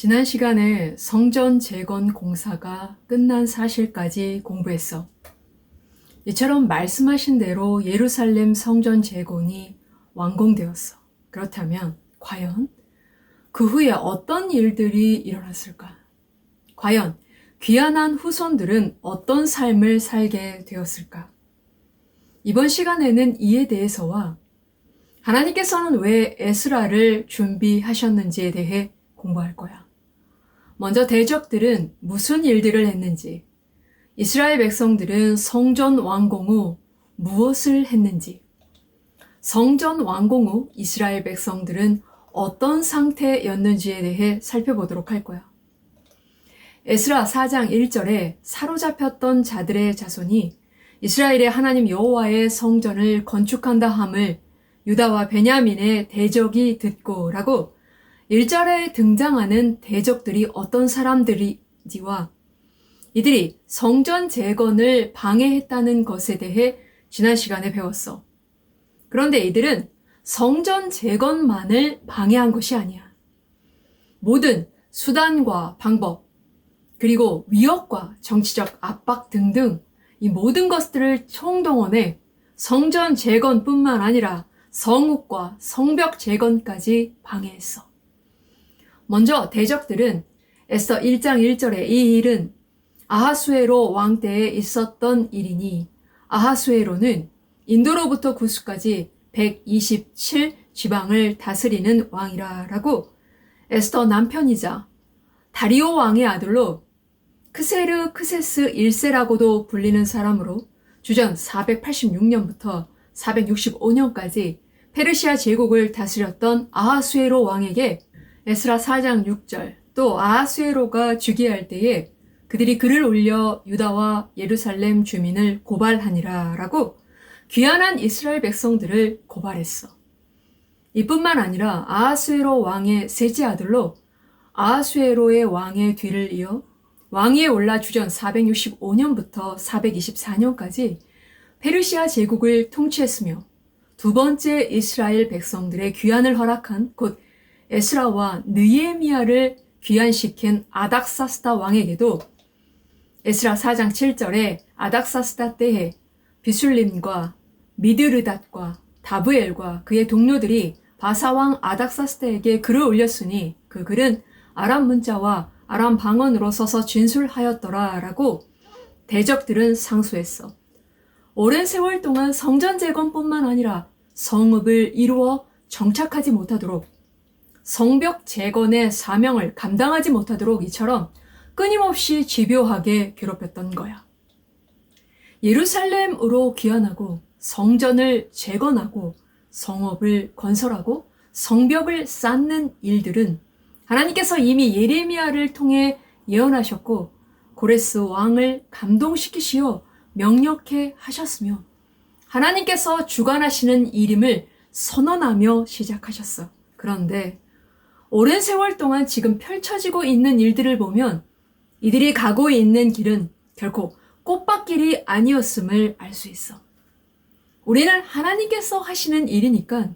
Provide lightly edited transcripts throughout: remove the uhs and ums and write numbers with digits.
지난 시간에 성전 재건 공사가 끝난 사실까지 공부했어. 이처럼 말씀하신 대로 예루살렘 성전 재건이 완공되었어. 그렇다면 과연 그 후에 어떤 일들이 일어났을까? 과연 귀환한 후손들은 어떤 삶을 살게 되었을까? 이번 시간에는 이에 대해서와 하나님께서는 왜 에스라를 준비하셨는지에 대해 공부할 거야. 먼저 대적들은 무슨 일들을 했는지, 이스라엘 백성들은 성전 완공 후 무엇을 했는지, 성전 완공 후 이스라엘 백성들은 어떤 상태였는지에 대해 살펴보도록 할 거야. 에스라 4장 1절에 사로잡혔던 자들의 자손이 이스라엘의 하나님 여호와의 성전을 건축한다 함을 유다와 베냐민의 대적이 듣고 라고 1절에 등장하는 대적들이 어떤 사람들인지와 이들이 성전 재건을 방해했다는 것에 대해 지난 시간에 배웠어. 그런데 이들은 성전 재건만을 방해한 것이 아니야. 모든 수단과 방법, 그리고 위협과 정치적 압박 등등 이 모든 것들을 총동원해 성전 재건뿐만 아니라 성읍과 성벽 재건까지 방해했어. 먼저 대적들은 에스더 1장 1절에 이 일은 아하수에로 왕 때에 있었던 일이니 아하수에로는 인도로부터 구스까지 127 지방을 다스리는 왕이라 라고 에스더 남편이자 다리오 왕의 아들로 크세르 크세스 1세라고도 불리는 사람으로 주전 486년부터 465년까지 페르시아 제국을 다스렸던 아하수에로 왕에게 에스라 4장 6절 또 아하수에로가 즉위할 때에 그들이 글을 올려 유다와 예루살렘 주민을 고발하니라 라고 귀환한 이스라엘 백성들을 고발했어. 이뿐만 아니라 아하수에로 왕의 셋째 아들로 아하수에로의 왕의 뒤를 이어 왕위에 올라 주전 465년부터 424년까지 페르시아 제국을 통치했으며 두 번째 이스라엘 백성들의 귀환을 허락한 곧 에스라와 느헤미야를 귀환시킨 아닥사스다 왕에게도 에스라 4장 7절에 아닥사스다 때에 비술림과 미드르닷과 다브엘과 그의 동료들이 바사왕 아닥사스다에게 글을 올렸으니 그 글은 아람 문자와 아람 방언으로 써서 진술하였더라 라고 대적들은 상소했어. 오랜 세월 동안 성전 재건뿐만 아니라 성읍을 이루어 정착하지 못하도록 성벽 재건의 사명을 감당하지 못하도록 이처럼 끊임없이 집요하게 괴롭혔던 거야. 예루살렘으로 귀환하고 성전을 재건하고 성읍을 건설하고 성벽을 쌓는 일들은 하나님께서 이미 예레미야를 통해 예언하셨고 고레스 왕을 감동시키시어 명령케 하셨으며 하나님께서 주관하시는 일임을 선언하며 시작하셨어. 그런데 오랜 세월 동안 지금 펼쳐지고 있는 일들을 보면 이들이 가고 있는 길은 결코 꽃밭길이 아니었음을 알 수 있어. 우리는 하나님께서 하시는 일이니까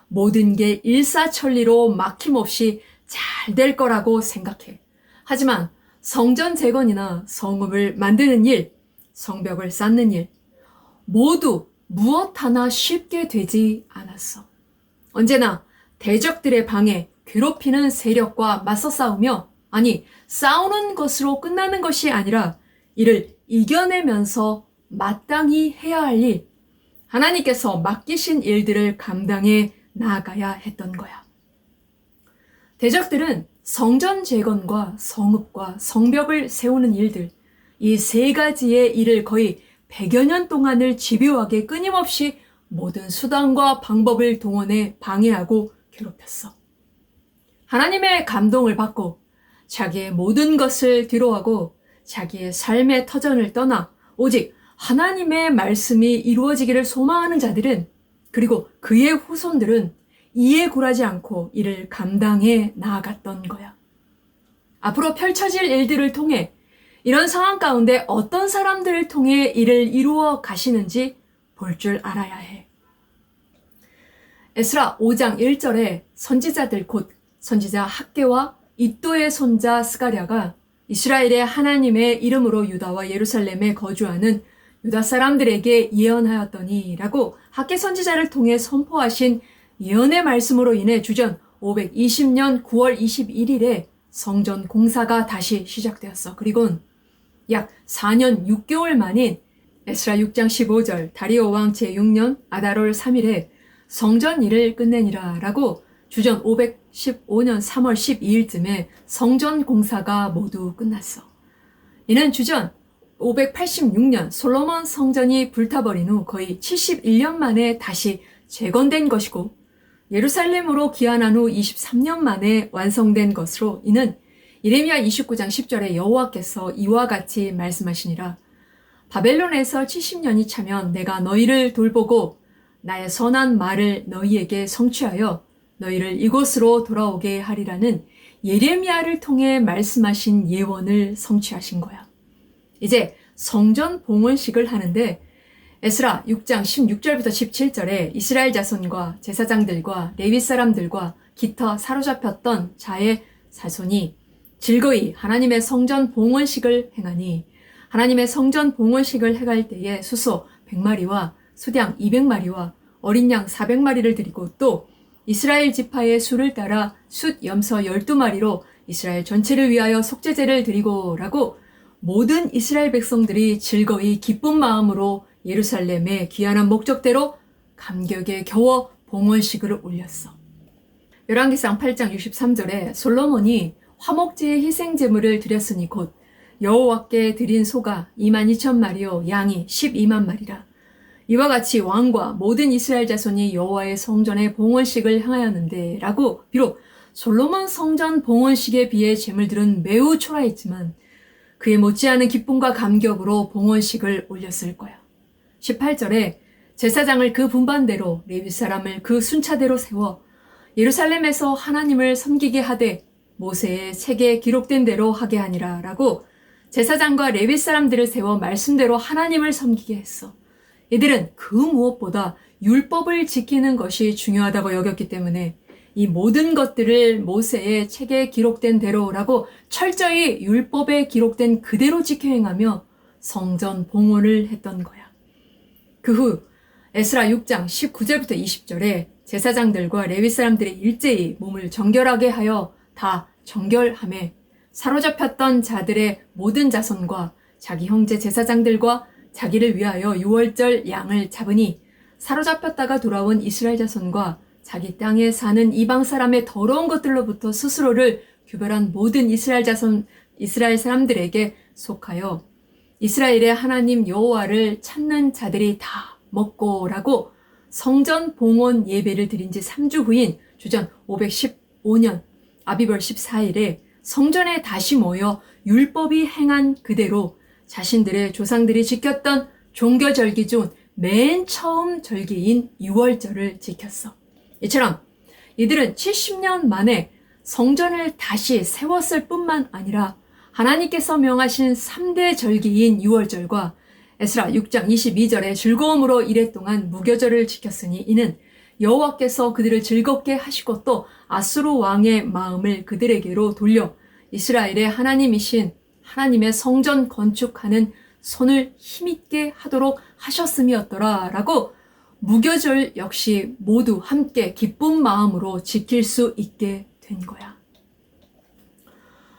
모든 게 일사천리로 막힘없이 잘 될 거라고 생각해. 하지만 성전 재건이나 성읍을 만드는 일, 성벽을 쌓는 일, 모두 무엇 하나 쉽게 되지 않았어. 언제나 대적들의 방해, 괴롭히는 세력과 맞서 싸우며, 아니, 싸우는 것으로 끝나는 것이 아니라 이를 이겨내면서 마땅히 해야 할 일, 하나님께서 맡기신 일들을 감당해 나아가야 했던 거야. 대적들은 성전 재건과 성읍과 성벽을 세우는 일들, 이 세 가지의 일을 거의 100여 년 동안을 집요하게 끊임없이 모든 수단과 방법을 동원해 방해하고 괴롭혔어. 하나님의 감동을 받고 자기의 모든 것을 뒤로하고 자기의 삶의 터전을 떠나 오직 하나님의 말씀이 이루어지기를 소망하는 자들은 그리고 그의 후손들은 이에 굴하지 않고 이를 감당해 나아갔던 거야. 앞으로 펼쳐질 일들을 통해 이런 상황 가운데 어떤 사람들을 통해 이를 이루어 가시는지 볼 줄 알아야 해. 에스라 5장 1절에 선지자들 곧 선지자 학개와 이또의 손자 스가랴가 이스라엘의 하나님의 이름으로 유다와 예루살렘에 거주하는 유다 사람들에게 예언하였더니 라고 학개 선지자를 통해 선포하신 예언의 말씀으로 인해 주전 520년 9월 21일에 성전 공사가 다시 시작되었어. 그리고는 약 4년 6개월 만인 에스라 6장 15절 다리오 왕 제6년 아달월 3일에 성전 일을 끝내니라 라고 주전 515년 3월 12일쯤에 성전 공사가 모두 끝났어. 이는 주전 586년 솔로몬 성전이 불타버린 후 거의 71년 만에 다시 재건된 것이고 예루살렘으로 귀환한 후 23년 만에 완성된 것으로 이는 예레미야 29장 10절에 여호와께서 이와 같이 말씀하시니라. 바벨론에서 70년이 차면 내가 너희를 돌보고 나의 선한 말을 너희에게 성취하여 너희를 이곳으로 돌아오게 하리라는 예레미야를 통해 말씀하신 예언을 성취하신 거야. 이제 성전 봉헌식을 하는데 에스라 6장 16절부터 17절에 이스라엘 자손과 제사장들과 레위 사람들과 기타 사로잡혔던 자의 자손이 즐거이 하나님의 성전 봉헌식을 행하니 하나님의 성전 봉헌식을 행할 때에 수소 100마리와 수량 200마리와 어린 양 400마리를 드리고 또 이스라엘 지파의 수를 따라 숫 염소 12마리로 이스라엘 전체를 위하여 속죄제를 드리고 라고 모든 이스라엘 백성들이 즐거이 기쁜 마음으로 예루살렘에 귀환한 목적대로 감격에 겨워 봉헌식을 올렸어. 열왕기상 8장 63절에 솔로몬이 화목제의 희생제물을 드렸으니 곧 여호와께 드린 소가 22,000마리요 양이 12만 마리라. 이와 같이 왕과 모든 이스라엘 자손이 여호와의 성전에 봉헌식을 행하였는데 라고 비록 솔로몬 성전 봉헌식에 비해 제물들은 매우 초라했지만 그에 못지않은 기쁨과 감격으로 봉헌식을 올렸을 거야. 18절에 제사장을 그 분반대로 레위 사람을 그 순차대로 세워 예루살렘에서 하나님을 섬기게 하되 모세의 책에 기록된 대로 하게 하니라 라고 제사장과 레위 사람들을 세워 말씀대로 하나님을 섬기게 했어. 이들은 그 무엇보다 율법을 지키는 것이 중요하다고 여겼기 때문에 이 모든 것들을 모세의 책에 기록된 대로라고 철저히 율법에 기록된 그대로 지켜 행하며 성전 봉헌을 했던 거야. 그 후 에스라 6장 19절부터 20절에 제사장들과 레위 사람들이 일제히 몸을 정결하게 하여 다 정결함에 사로잡혔던 자들의 모든 자손과 자기 형제 제사장들과 자기를 위하여 유월절 양을 잡으니 사로잡혔다가 돌아온 이스라엘 자손과 자기 땅에 사는 이방 사람의 더러운 것들로부터 스스로를 규별한 모든 이스라엘 자손, 이스라엘 사람들에게 속하여 이스라엘의 하나님 여호와를 찾는 자들이 다 먹고라고 성전 봉헌 예배를 드린 지 3주 후인 주전 515년 아비벌 14일에 성전에 다시 모여 율법이 행한 그대로 자신들의 조상들이 지켰던 종교절기 중 맨 처음 절기인 유월절을 지켰어. 이처럼 이들은 70년 만에 성전을 다시 세웠을 뿐만 아니라 하나님께서 명하신 3대 절기인 유월절과 에스라 6장 22절의 즐거움으로 이래 동안 무교절을 지켰으니 이는 여호와께서 그들을 즐겁게 하시고 또 아수르 왕의 마음을 그들에게로 돌려 이스라엘의 하나님이신 하나님의 성전 건축하는 손을 힘있게 하도록 하셨음이었더라 라고 무교절 역시 모두 함께 기쁜 마음으로 지킬 수 있게 된 거야.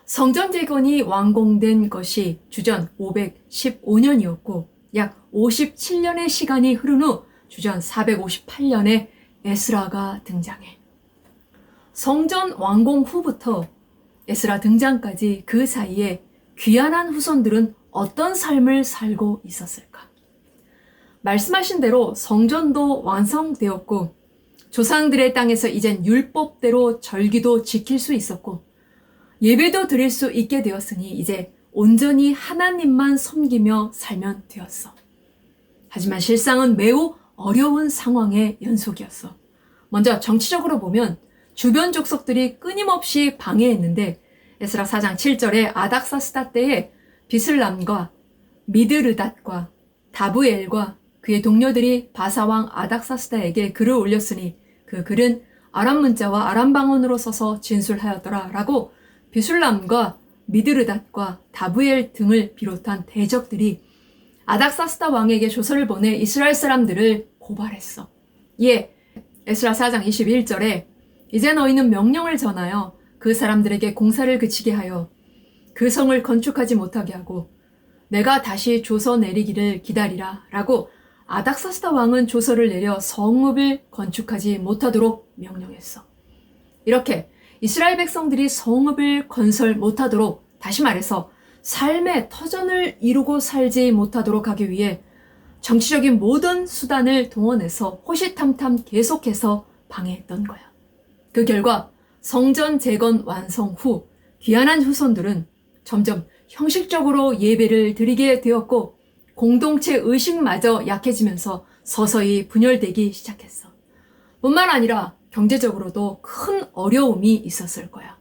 성전 재건이 완공된 것이 주전 515년이었고 약 57년의 시간이 흐른 후 주전 458년에 에스라가 등장해. 성전 완공 후부터 에스라 등장까지 그 사이에 귀환한 후손들은 어떤 삶을 살고 있었을까? 말씀하신 대로 성전도 완성되었고 조상들의 땅에서 이젠 율법대로 절기도 지킬 수 있었고 예배도 드릴 수 있게 되었으니 이제 온전히 하나님만 섬기며 살면 되었어. 하지만 실상은 매우 어려운 상황의 연속이었어. 먼저 정치적으로 보면 주변 족속들이 끊임없이 방해했는데 에스라 4장 7절에 아닥사스다 때에 비슬람과 미드르닷과 다브엘과 그의 동료들이 바사왕 아닥사스다에게 글을 올렸으니 그 글은 아람 문자와 아람 방언으로 써서 진술하였더라 라고 비술람과 미드르닷과 다부엘 등을 비롯한 대적들이 아닥사스다 왕에게 조서를 보내 이스라엘 사람들을 고발했어. 예, 에스라 4장 21절에 이제 너희는 명령을 전하여 그 사람들에게 공사를 그치게 하여 그 성을 건축하지 못하게 하고 내가 다시 조서 내리기를 기다리라 라고 아닥사스다 왕은 조서를 내려 성읍을 건축하지 못하도록 명령했어. 이렇게 이스라엘 백성들이 성읍을 건설 못하도록, 다시 말해서 삶의 터전을 이루고 살지 못하도록 하기 위해 정치적인 모든 수단을 동원해서 호시탐탐 계속해서 방해했던 거야. 그 결과 성전 재건 완성 후 귀환한 후손들은 점점 형식적으로 예배를 드리게 되었고 공동체 의식마저 약해지면서 서서히 분열되기 시작했어. 뿐만 아니라 경제적으로도 큰 어려움이 있었을 거야.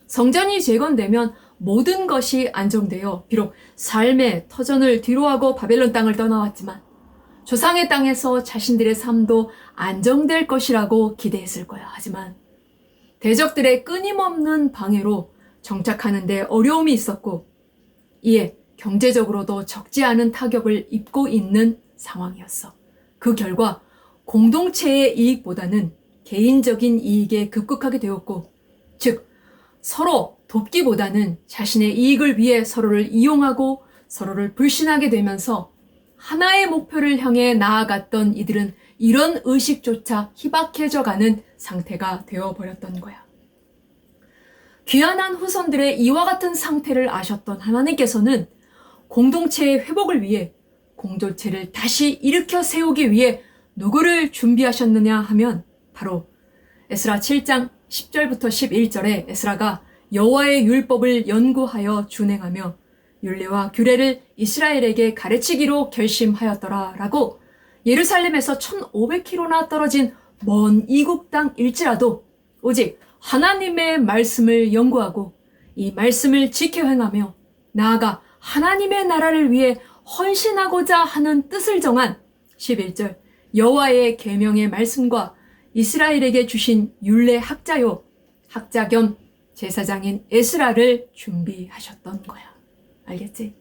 성전이 재건되면 모든 것이 안정되어 비록 삶의 터전을 뒤로하고 바벨론 땅을 떠나왔지만 조상의 땅에서 자신들의 삶도 안정될 것이라고 기대했을 거야. 하지만 대적들의 끊임없는 방해로 정착하는 데 어려움이 있었고 이에 경제적으로도 적지 않은 타격을 입고 있는 상황이었어. 그 결과 공동체의 이익보다는 개인적인 이익에 급급하게 되었고, 즉 서로 돕기보다는 자신의 이익을 위해 서로를 이용하고 서로를 불신하게 되면서 하나의 목표를 향해 나아갔던 이들은 이런 의식조차 희박해져가는 상태가 되어버렸던 거야. 귀환한 후손들의 이와 같은 상태를 아셨던 하나님께서는 공동체의 회복을 위해 공동체를 다시 일으켜 세우기 위해 누구를 준비하셨느냐 하면 바로 에스라 7장 10절부터 11절에 에스라가 여호와의 율법을 연구하여 준행하며 율례와 규례를 이스라엘에게 가르치기로 결심하였더라 라고 예루살렘에서 1500km나 떨어진 먼 이국 땅일지라도 오직 하나님의 말씀을 연구하고 이 말씀을 지켜 행하며 나아가 하나님의 나라를 위해 헌신하고자 하는 뜻을 정한 11절 여호와의 계명의 말씀과 이스라엘에게 주신 율례 학자요 학자 겸 제사장인 에스라를 준비하셨던 거야. 알겠지?